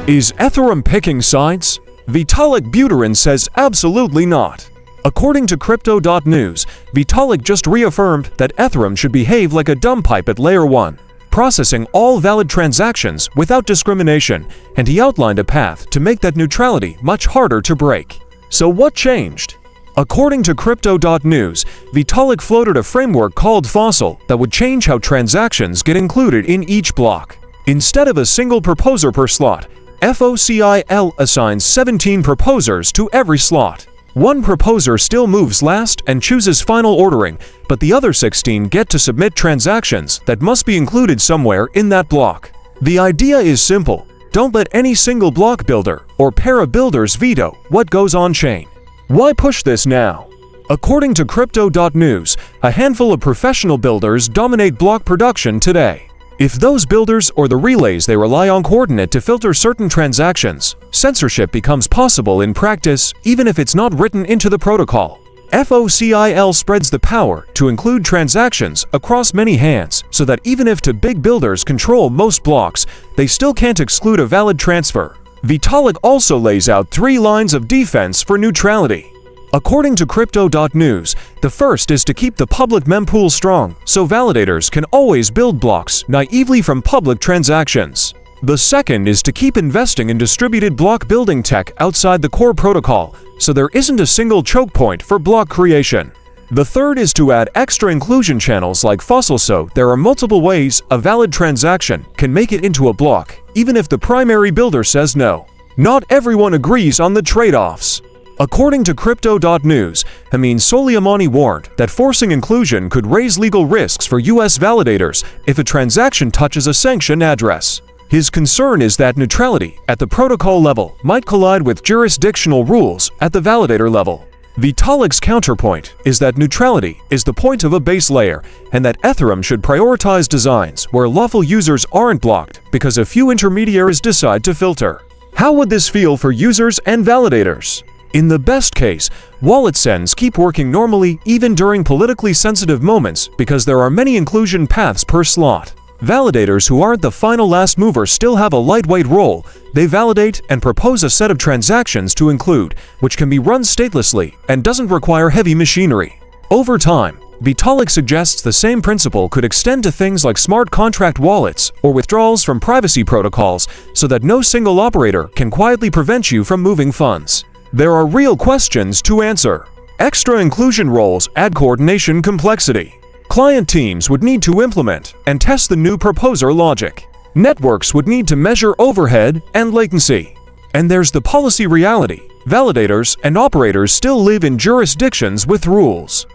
Is Ethereum picking sides? Vitalik Buterin says absolutely not. According to Crypto.news, Vitalik just reaffirmed that Ethereum should behave like a dumb pipe at Layer 1, processing all valid transactions without discrimination, and he outlined a path to make that neutrality much harder to break. So what changed? According to Crypto.news, Vitalik floated a framework called FOCIL that would change how transactions get included in each block. Instead of a single proposer per slot, FOCIL assigns 17 proposers to every slot. One proposer still moves last and chooses final ordering, but the other 16 get to submit transactions that must be included somewhere in that block. The idea is simple. Don't let any single block builder or pair of builders veto what goes on-chain. Why push this now? According to Crypto.news, a handful of professional builders dominate block production today. If those builders or the relays they rely on coordinate to filter certain transactions, censorship becomes possible in practice even if it's not written into the protocol. FOCIL spreads the power to include transactions across many hands so that even if two big builders control most blocks, they still can't exclude a valid transfer. Vitalik also lays out 3 lines of defense for neutrality. According to Crypto.news, the first is to keep the public mempool strong so validators can always build blocks naively from public transactions. The second is to keep investing in distributed block building tech outside the core protocol so there isn't a single choke point for block creation. The third is to add extra inclusion channels like FOCIL so there are multiple ways a valid transaction can make it into a block, even if the primary builder says no. Not everyone agrees on the trade-offs. According to Crypto.news, Amin Soleimani warned that forcing inclusion could raise legal risks for US validators if a transaction touches a sanction address. His concern is that neutrality at the protocol level might collide with jurisdictional rules at the validator level. Vitalik's counterpoint is that neutrality is the point of a base layer and that Ethereum should prioritize designs where lawful users aren't blocked because a few intermediaries decide to filter. How would this feel for users and validators? In the best case, wallet sends keep working normally even during politically sensitive moments because there are many inclusion paths per slot. Validators who aren't the final last mover still have a lightweight role. They validate and propose a set of transactions to include, which can be run statelessly and doesn't require heavy machinery. Over time, Vitalik suggests the same principle could extend to things like smart contract wallets or withdrawals from privacy protocols so that no single operator can quietly prevent you from moving funds. There are real questions to answer. Extra inclusion roles add coordination complexity. Client teams would need to implement and test the new proposer logic. Networks would need to measure overhead and latency. And there's the policy reality. Validators and operators still live in jurisdictions with rules.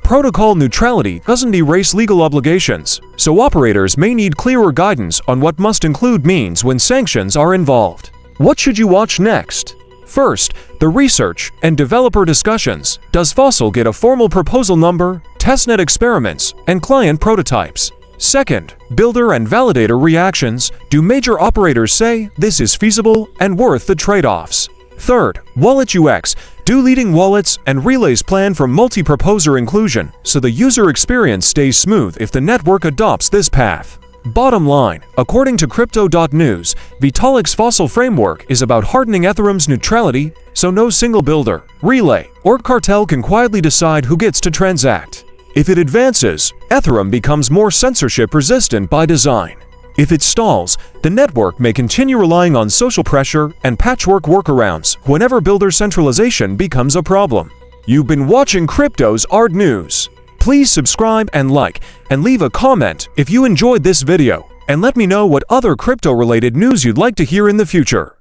Protocol neutrality doesn't erase legal obligations, so operators may need clearer guidance on what must include means when sanctions are involved. What should you watch next? First, the research and developer discussions. Does FOCIL get a formal proposal number, testnet experiments, and client prototypes? Second, builder and validator reactions. Do major operators say this is feasible and worth the trade-offs? Third, wallet UX. Do leading wallets and relays plan for multi-proposer inclusion so the user experience stays smooth if the network adopts this path? Bottom line, according to Crypto.news, Vitalik's FOCIL framework is about hardening Ethereum's neutrality so no single builder, relay, or cartel can quietly decide who gets to transact. If it advances, Ethereum becomes more censorship-resistant by design. If it stalls, the network may continue relying on social pressure and patchwork workarounds whenever builder centralization becomes a problem. You've been watching Cryptozard News. Please subscribe and like, and leave a comment if you enjoyed this video, and let me know what other crypto-related news you'd like to hear in the future.